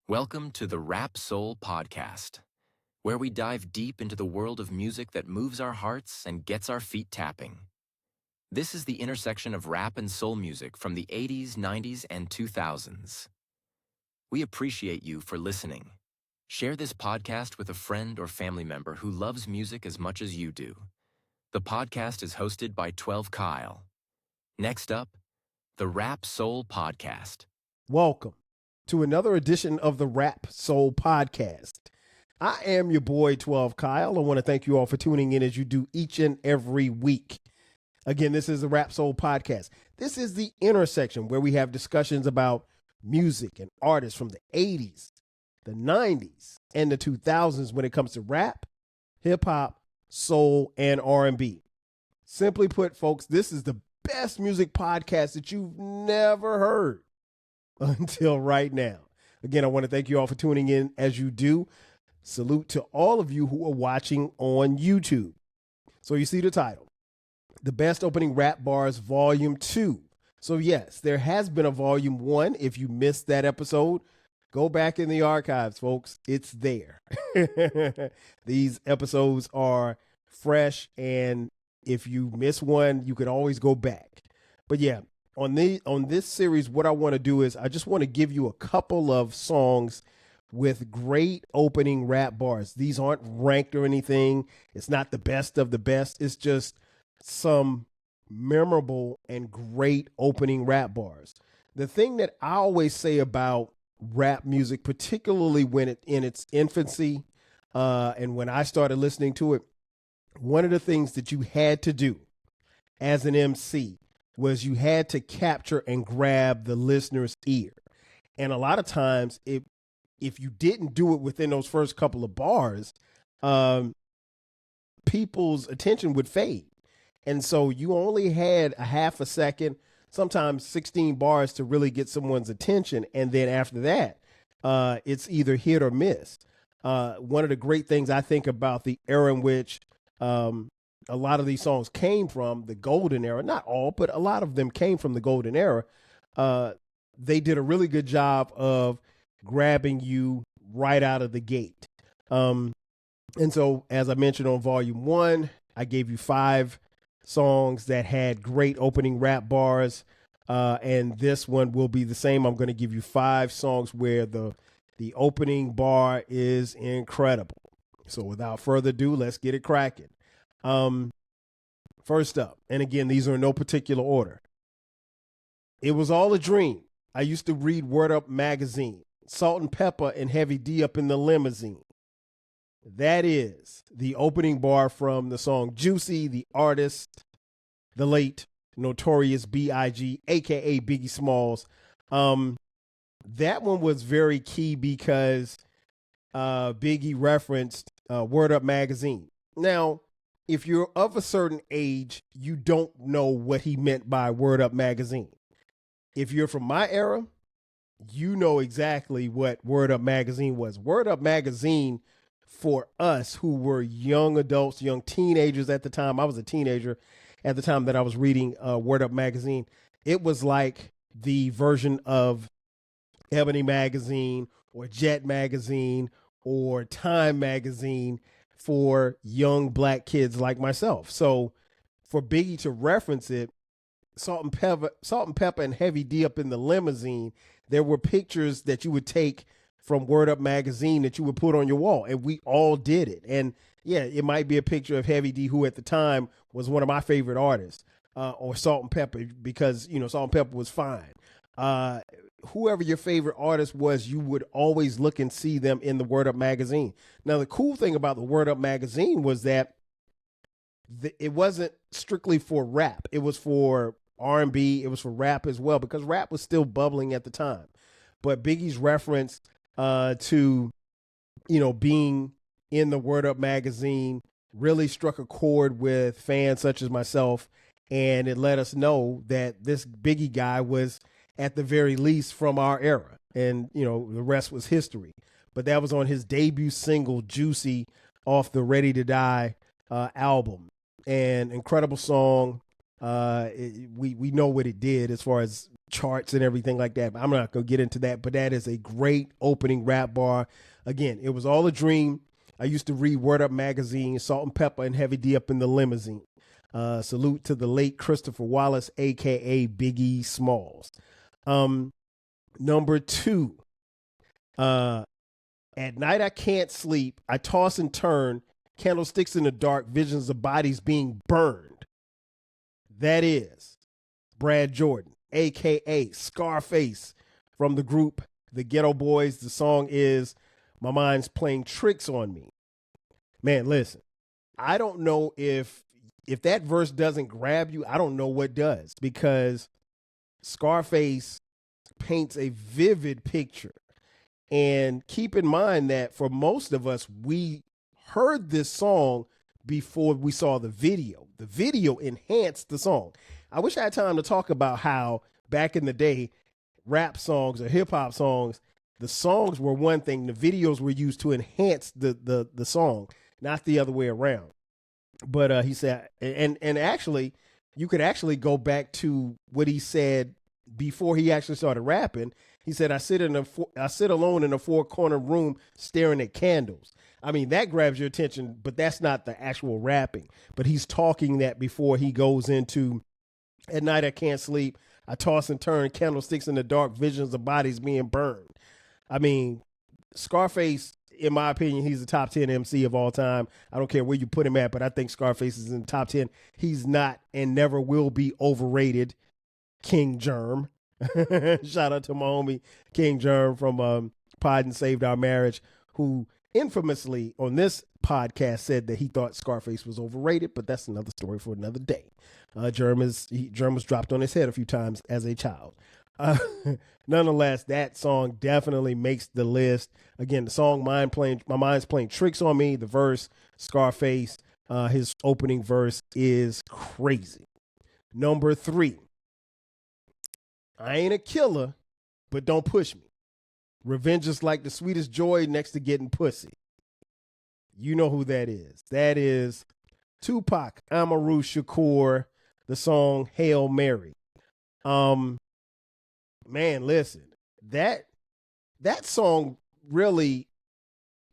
Welcome to the Rap Soul Podcast, where we dive deep into the world of music that moves our hearts and gets our feet tapping. This is the intersection of rap and soul music from the 80s, 90s, and 2000s. We appreciate you for listening. Share this podcast with a friend or family member who loves music as much as you do. The podcast is hosted by 12 Kyle. Next up, the Rap Soul Podcast. Welcome to another edition of the Rap Soul Podcast. I am your boy 12 Kyle. I want to thank you all for tuning in as you do each and every week. Again, this is the Rap Soul Podcast. This is the intersection where we have discussions about music and artists from the 80s, the 90s, and the 2000s when it comes to rap, hip hop, soul, and R&B. Simply put, folks, this is the best music podcast that you've never heard until right now. Again, I want to thank you all for tuning in as you do. Salute to all of you who are watching on YouTube. So you see the title, The Best Opening Rap Bars Volume 2. So yes, there has been a Volume 1. If you missed that episode, go back in the archives, folks. It's there. These episodes are fresh, and if you miss one, you can always go back. But yeah, on this series, what I want to do is I just want to give you a couple of songs with great opening rap bars. These aren't ranked or anything. It's not the best of the best. It's just some memorable and great opening rap bars. The thing that I always say about rap music, particularly when it in its infancy, and when I started listening to it, one of the things that you had to do as an MC was you had to capture and grab the listener's ear. And a lot of times, if you didn't do it within those first couple of bars, people's attention would fade. And so you only had a half a second, sometimes 16 bars to really get someone's attention. And then after that, it's either hit or miss. One of the great things I think about the era in which a lot of these songs came from, the golden era, not all, but a lot of them came from the golden era. They did a really good job of grabbing you right out of the gate. And so, as I mentioned on Volume 1, I gave you 5 songs that had great opening rap bars. And this one will be the same. I'm going to give you 5 songs where the opening bar is incredible. So without further ado, let's get it cracking. First up, and again, these are in no particular order. It Was All a Dream. I used to read Word Up magazine. Salt and Pepper and Heavy D Up in the Limousine. That is the opening bar from the song Juicy, the artist, the late Notorious B.I.G, aka Biggie Smalls. That one was very key because Biggie referenced Word Up magazine. Now, if you're of a certain age, you don't know what he meant by Word Up magazine. If you're from my era, you know exactly what Word Up magazine was. Word Up magazine, for us who were young adults, young teenagers at the time, I was a teenager at the time that I was reading Word Up magazine. It was like the version of Ebony magazine or Jet magazine or Time magazine for young black kids like myself. So for Biggie to reference it, Salt and Pepper and Heavy D Up in the Limousine, there were pictures that you would take from Word Up magazine that you would put on your wall, and we all did it. And yeah, it might be a picture of Heavy D, who at the time was one of my favorite artists, or Salt and Pepper, because Salt and Pepper was fine. Whoever your favorite artist was, you would always look and see them in the Word Up magazine. Now, the cool thing about the Word Up magazine was that it wasn't strictly for rap. It was for R&B. It was for rap as well, because rap was still bubbling at the time. But Biggie's reference to, being in the Word Up magazine really struck a chord with fans such as myself. And it let us know that this Biggie guy was, at the very least, from our era. And, the rest was history. But that was on his debut single, Juicy, off the Ready to Die album. And incredible song. We know what it did as far as charts and everything like that. But I'm not going to get into that. But that is a great opening rap bar. Again, it was all a dream. I used to read Word Up magazine, Salt and Pepper and Heavy D up in the limousine. Salute to the late Christopher Wallace, a.k.a. Biggie Smalls. Number 2, at night I can't sleep. I toss and turn, candlesticks in the dark, visions of bodies being burned. That is Brad Jordan, a.k.a. Scarface, from the group The Ghetto Boys. The song is My Mind's Playing Tricks on Me. Man, listen, I don't know if that verse doesn't grab you, I don't know what does, because Scarface paints a vivid picture. And keep in mind that for most of us, we heard this song before we saw the video. The video enhanced the song. I wish I had time to talk about how back in the day, rap songs or hip hop songs, the songs were one thing, the videos were used to enhance the song, not the other way around. But he said, and actually, you could actually go back to what he said before he actually started rapping. He said, I sit alone in a 4-corner room staring at candles. I mean, that grabs your attention, but that's not the actual rapping. But he's talking that before he goes into, at night I can't sleep. I toss and turn, candlesticks in the dark, visions of bodies being burned. I mean, Scarface, in my opinion, he's the top 10 MC of all time. I don't care where you put him at, but I think Scarface is in the top 10. He's not and never will be overrated. King Germ. Shout out to my homie King Germ from Pod and Saved Our Marriage, who infamously on this podcast said that he thought Scarface was overrated, but that's another story for another day. Germ was dropped on his head a few times as a child. Nonetheless, that song definitely makes the list. Again, the song My Mind's Playing Tricks on Me, the verse, Scarface, his opening verse is crazy. Number 3, I ain't a killer, but don't push me. Revenge is like the sweetest joy next to getting pussy. You know who that is. That is Tupac Amaru Shakur, the song Hail Mary. Man, listen, that song really,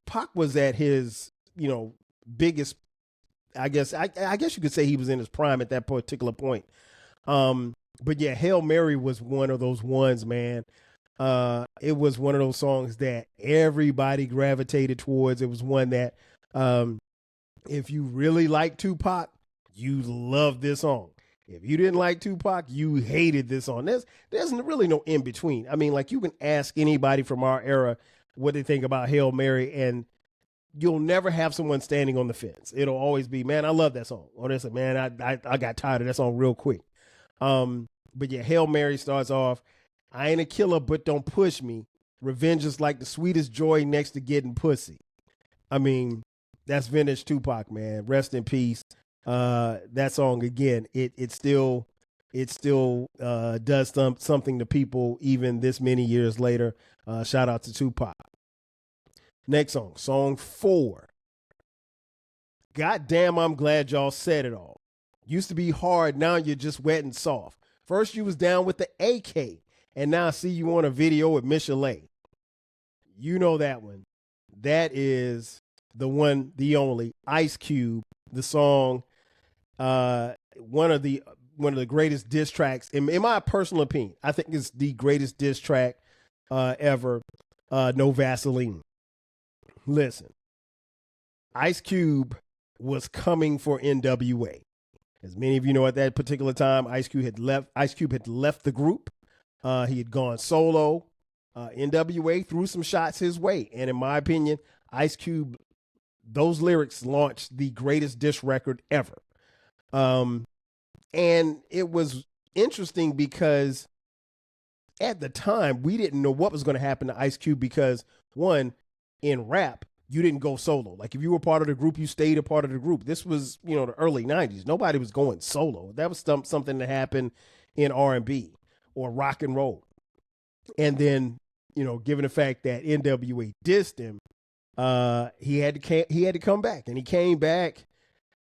Pac was at his, biggest, I guess you could say he was in his prime at that particular point. But yeah, Hail Mary was one of those ones, man. It was one of those songs that everybody gravitated towards. It was one that, if you really like Tupac, you love this song. If you didn't like Tupac, you hated this song. There's really no in between. I mean, like, you can ask anybody from our era what they think about Hail Mary, and you'll never have someone standing on the fence. It'll always be, man, I love that song. Or this, man, I got tired of that song real quick. But yeah, Hail Mary starts off, I ain't a killer, but don't push me. Revenge is like the sweetest joy next to getting pussy. I mean, that's vintage Tupac, man. Rest in peace. That song, again, it still does something to people even this many years later. Shout out to Tupac. Next song 4. Goddamn, I'm glad y'all said it all. Used to be hard, now you're just wet and soft. First you was down with the AK, and now I see you on a video with Michelet. You know that one. That is the one, the only, Ice Cube, the song, one of the greatest diss tracks, in my personal opinion. I think it's the greatest diss track ever, No Vaseline. Listen, Ice Cube was coming for NWA. As many of you know, at that particular time, Ice Cube had left the group. He had gone solo. NWA threw some shots his way. And in my opinion, Ice Cube, those lyrics launched the greatest diss record ever. And it was interesting because at the time, we didn't know what was going to happen to Ice Cube because, one, in rap, you didn't go solo. Like, if you were part of the group, you stayed a part of the group. This was, the early 90s. Nobody was going solo. That was something that happened in R&B or rock and roll. And then, given the fact that NWA dissed him, he had to come back, and he came back.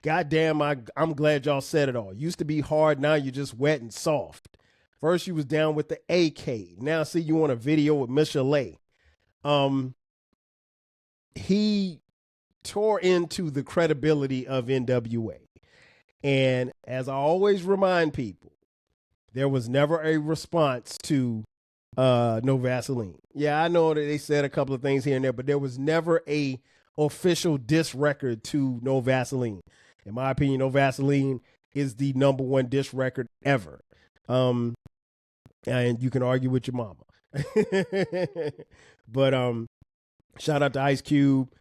Goddamn, I'm glad y'all said it all. Used to be hard, now you're just wet and soft. First, you was down with the AK. Now, see you on a video with Miss Chalet. He tore into the credibility of NWA. And as I always remind people, there was never a response to No Vaseline. Yeah, I know that they said a couple of things here and there, but there was never a official diss record to No Vaseline. In my opinion, No Vaseline is the number one diss record ever. And you can argue with your mama. But shout out to Ice Cube.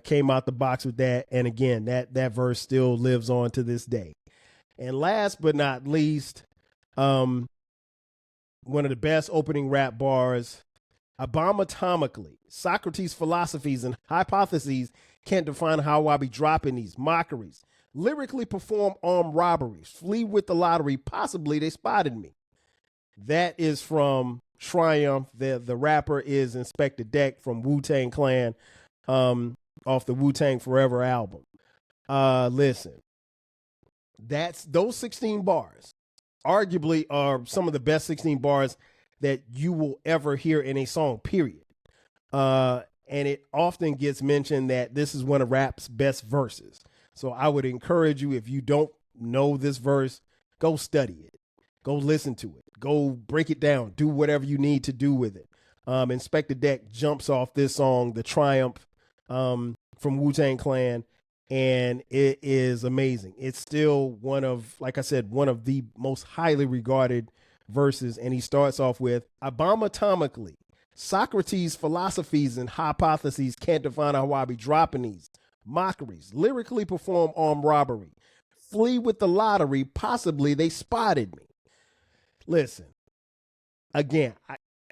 Came out the box with that. And again, that verse still lives on to this day. And last but not least, one of the best opening rap bars, abomatomically, Socrates' philosophies and hypotheses can't define how I be dropping these mockeries. Lyrically perform armed robberies, flee with the lottery, possibly they spotted me. That is from Triumph. The rapper is Inspectah Deck from Wu-Tang Clan, off the Wu-Tang Forever album. Listen, those 16 bars arguably are some of the best 16 bars that you will ever hear in a song, period. And it often gets mentioned that this is one of rap's best verses. So I would encourage you, if you don't know this verse, go study it. Go listen to it. Go break it down. Do whatever you need to do with it. Inspectah Deck jumps off this song, The Triumph, from Wu-Tang Clan, and it is amazing. It's still one of, like I said, one of the most highly regarded verses, and he starts off with, abomatomically, Socrates' philosophies and hypotheses can't define how I be dropping these mockeries, lyrically perform armed robbery, flee with the lottery, possibly they spotted me. Listen, again,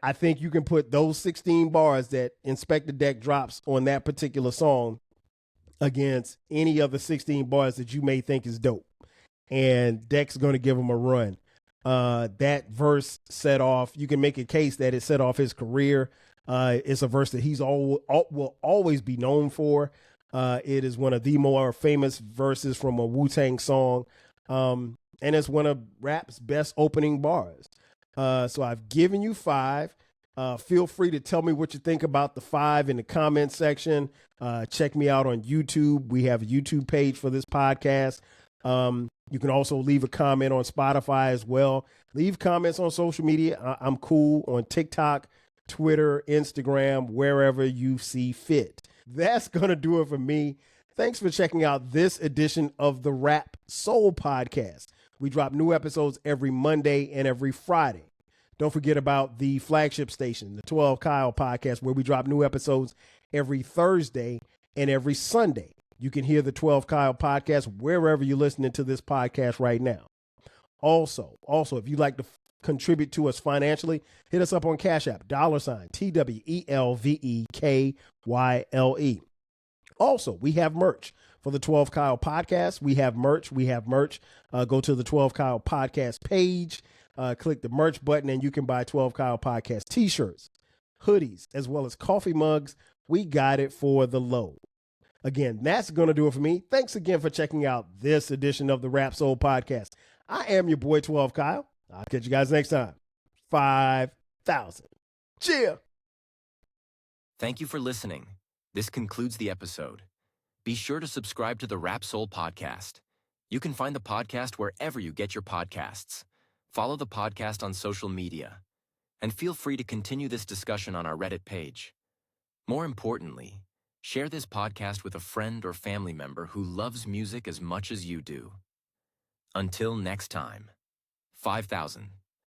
I think you can put those 16 bars that Inspectah Deck drops on that particular song against any other 16 bars that you may think is dope. And Deck's going to give him a run. That verse set off, you can make a case that it set off his career. It's a verse that he's will always be known for. It is one of the more famous verses from a Wu-Tang song. And it's one of rap's best opening bars. So I've given you 5. Feel free to tell me what you think about the 5 in the comment section. Check me out on YouTube. We have a YouTube page for this podcast. You can also leave a comment on Spotify as well. Leave comments on social media. I'm cool on TikTok, Twitter, Instagram, wherever you see fit. That's going to do it for me. Thanks for checking out this edition of the Rap Soul Podcast. We drop new episodes every Monday and every Friday. Don't forget about the flagship station, the 12 Kyle Podcast, where we drop new episodes every Thursday and every Sunday. You can hear the 12 Kyle Podcast wherever you're listening to this podcast right now. Also, if you'd like to contribute to us financially, hit us up on Cash App, $TWELVEKYLE. Also, we have merch for the 12 Kyle Podcast. We have merch. Go to the 12 Kyle Podcast page, click the merch button, and you can buy 12 Kyle Podcast t-shirts, hoodies, as well as coffee mugs. We got it for the low. Again, that's going to do it for me. Thanks again for checking out this edition of the Rap Soul Podcast. I am your boy, 12 Kyle. I'll catch you guys next time. 5,000. Cheer. Thank you for listening. This concludes the episode. Be sure to subscribe to the Rap Soul Podcast. You can find the podcast wherever you get your podcasts. Follow the podcast on social media. And feel free to continue this discussion on our Reddit page. More importantly, share this podcast with a friend or family member who loves music as much as you do. Until next time, 5,000.